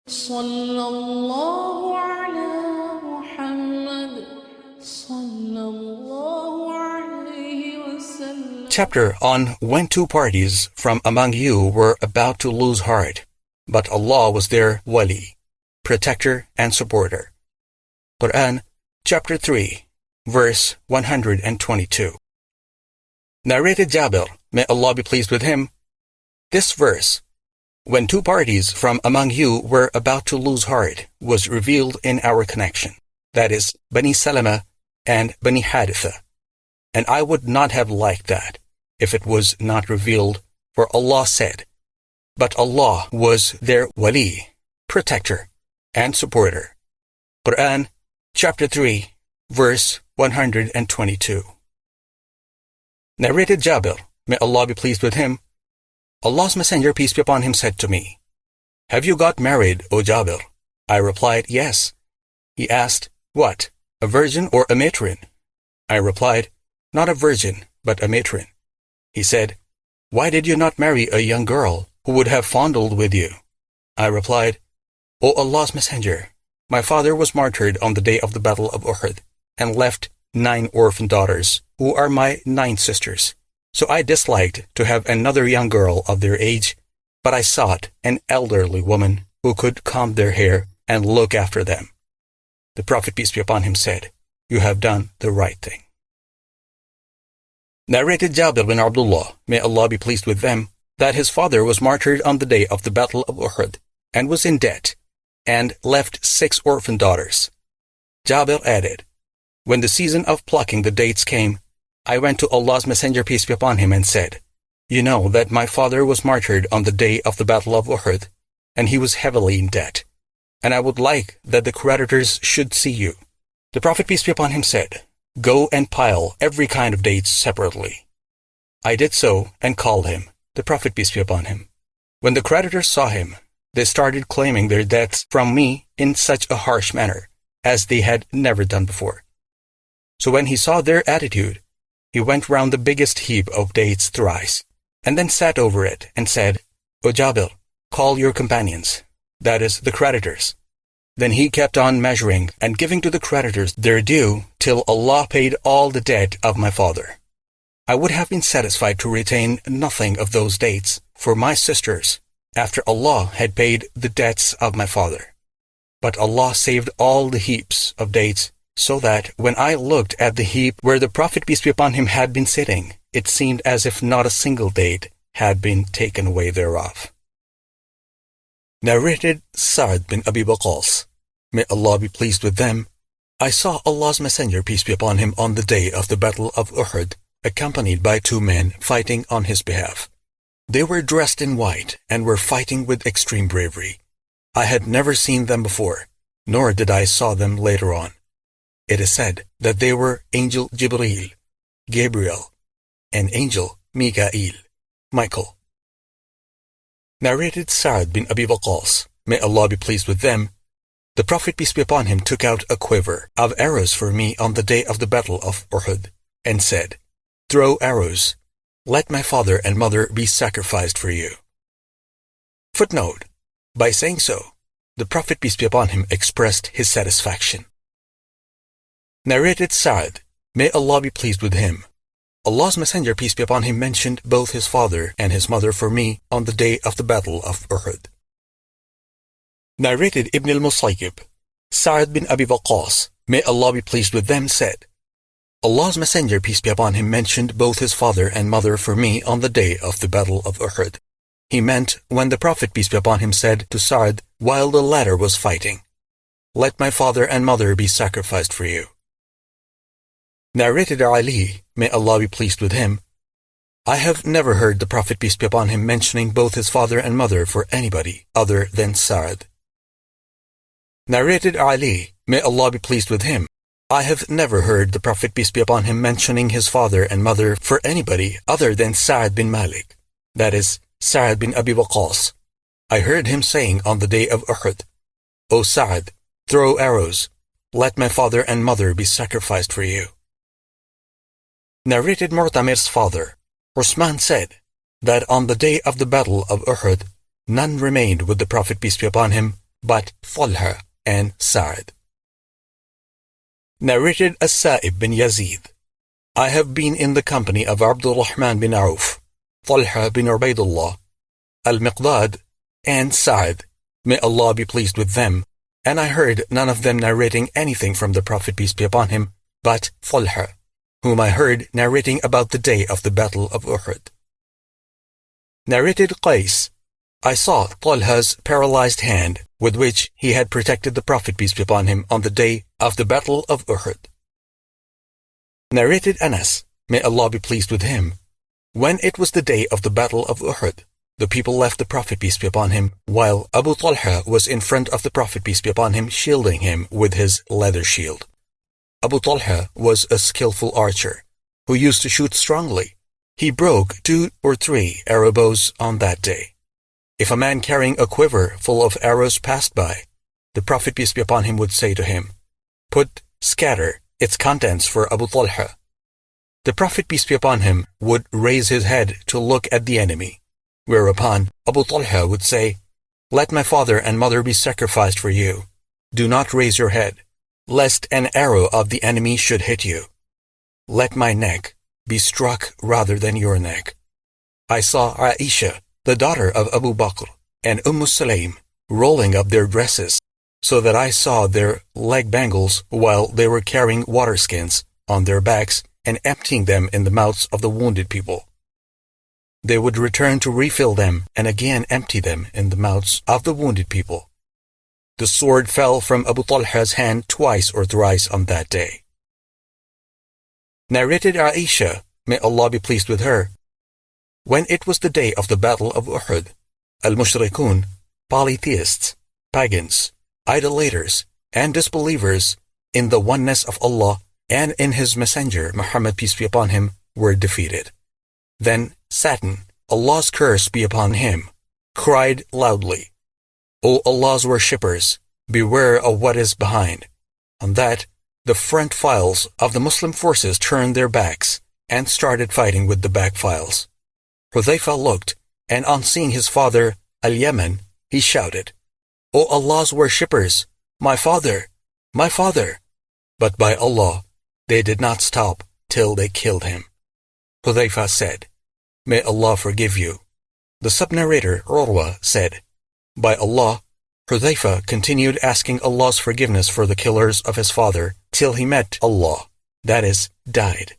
صلى الله على محمد صلى الله عليه وسلم. Chapter on when two parties from among you were about to lose heart, but Allah was their Wali, Protector and Supporter. Quran, Chapter 3, verse 122. Narrated Jabir, may Allah be pleased with him, this verse, when two parties from among you were about to lose heart, was revealed in our connection, that is, Bani Salama and Bani Haritha. And I would not have liked that if it was not revealed, for Allah said, but Allah was their Wali, Protector, and Supporter. Quran, Chapter 3, verse 122. Narrated Jabir, may Allah be pleased with him, Allah's Messenger, peace be upon him, said to me, "Have you got married, O Jabir?" I replied, "Yes." He asked, "What, a virgin or a matron?" I replied, "Not a virgin, but a matron." He said, "Why did you not marry a young girl who would have fondled with you?" I replied, "O Allah's Messenger, my father was martyred on the day of the Battle of Uhud and left 9 orphan daughters, who are my 9 sisters. So I disliked to have another young girl of their age, but I sought an elderly woman who could comb their hair and look after them." The Prophet, peace be upon him, said, "You have done the right thing." Narrated Jabir bin Abdullah, may Allah be pleased with them, that his father was martyred on the day of the Battle of Uhud and was in debt and left 6 orphan daughters. Jabir added, "When the season of plucking the dates came, I went to Allah's Messenger, peace be upon him, and said, 'You know that my father was martyred on the day of the Battle of Uhud, and he was heavily in debt, and I would like that the creditors should see you.' The Prophet, peace be upon him, said, 'Go and pile every kind of dates separately.' I did so and called him, the Prophet, peace be upon him. When the creditors saw him, they started claiming their debts from me in such a harsh manner as they had never done before. So when he saw their attitude, he went round the biggest heap of dates thrice, and then sat over it and said, 'O Jabir, call your companions, that is, the creditors.' Then he kept on measuring and giving to the creditors their due till Allah paid all the debt of my father. I would have been satisfied to retain nothing of those dates for my sisters after Allah had paid the debts of my father. But Allah saved all the heaps of dates, so that when I looked at the heap where the Prophet, peace be upon him, had been sitting, it seemed as if not a single date had been taken away thereof." Narrated Sa'd bin Abi Waqqas, may Allah be pleased with them, I saw Allah's Messenger, peace be upon him, on the day of the Battle of Uhud, accompanied by 2 men fighting on his behalf. They were dressed in white and were fighting with extreme bravery. I had never seen them before, nor did I saw them later on. It is said that they were Angel Jibreel, Gabriel, and Angel Mikael, Michael. Narrated Sa'd bin Abi Waqqas, may Allah be pleased with them, the Prophet, peace be upon him, took out a quiver of arrows for me on the day of the Battle of Uhud, and said, "Throw arrows. Let my father and mother be sacrificed for you." Footnote: by saying so, the Prophet, peace be upon him, expressed his satisfaction. Narrated Sa'd, may Allah be pleased with him, Allah's Messenger, peace be upon him, mentioned both his father and his mother for me on the day of the Battle of Uhud. Narrated Ibn al-Musayyib, Sa'd bin Abi Waqqas, may Allah be pleased with them, said, Allah's Messenger, peace be upon him, mentioned both his father and mother for me on the day of the Battle of Uhud. He meant when the Prophet, peace be upon him, said to Sa'd while the latter was fighting, "Let my father and mother be sacrificed for you." Narrated Ali, may Allah be pleased with him, I have never heard the Prophet, peace be upon him, mentioning both his father and mother for anybody other than Sa'd. Narrated Ali, may Allah be pleased with him, I have never heard the Prophet, peace be upon him, mentioning his father and mother for anybody other than Sa'd bin Malik, that is, Sa'd bin Abi Waqqas. I heard him saying on the day of Uhud, "O Sa'd, throw arrows. Let my father and mother be sacrificed for you." Narrated Mu'tamir's father, Usman, said that on the day of the Battle of Uhud, none remained with the Prophet, peace be upon him, but Talha and Sa'd. Narrated As-Sa'ib bin Yazid, I have been in the company of Abdul Rahman bin Auf, Talha bin Ubaidullah, Al-Miqdad, and Sa'd, may Allah be pleased with them, and I heard none of them narrating anything from the Prophet peace be upon him, but Talha, whom I heard narrating about the day of the Battle of Uhud. Narrated Qais, I saw Talha's paralyzed hand with which he had protected the Prophet peace be upon him on the day of the Battle of Uhud. Narrated Anas, may Allah be pleased with him, when it was the day of the Battle of Uhud, the people left the Prophet peace be upon him, while Abu Talha was in front of the Prophet peace be upon him, shielding him with his leather shield. Abu Talha was a skillful archer, who used to shoot strongly. He broke 2 or 3 arrow bows on that day. If a man carrying a quiver full of arrows passed by, the Prophet peace be upon him would say to him, scatter its contents for Abu Talha. The Prophet peace be upon him would raise his head to look at the enemy, whereupon Abu Talha would say, let my father and mother be sacrificed for you. Do not raise your head, lest an arrow of the enemy should hit you. Let my neck be struck rather than your neck. I saw Aisha, the daughter of Abu Bakr, and Sulaim rolling up their dresses, so that I saw their leg bangles while they were carrying water skins on their backs and emptying them in the mouths of the wounded people. They would return to refill them and again empty them in the mouths of the wounded people. The sword fell from Abu Talha's hand twice or thrice on that day. Narrated Aisha, may Allah be pleased with her, when it was the day of the Battle of Uhud, al-Mushrikun, polytheists, pagans, idolaters, and disbelievers in the oneness of Allah and in His Messenger, Muhammad peace be upon him, were defeated. Then Satan, Allah's curse be upon him, cried loudly, O Allah's worshippers, beware of what is behind. On that, the front files of the Muslim forces turned their backs and started fighting with the back files. Hudhayfa looked, and on seeing his father, Al-Yaman, he shouted, O Allah's worshippers, my father, my father! But by Allah, they did not stop till they killed him. Hudhayfa said, May Allah forgive you. The sub-narrator, Urwa, said, By Allah, Hudhayfa continued asking Allah's forgiveness for the killers of his father till he met Allah, that is, died.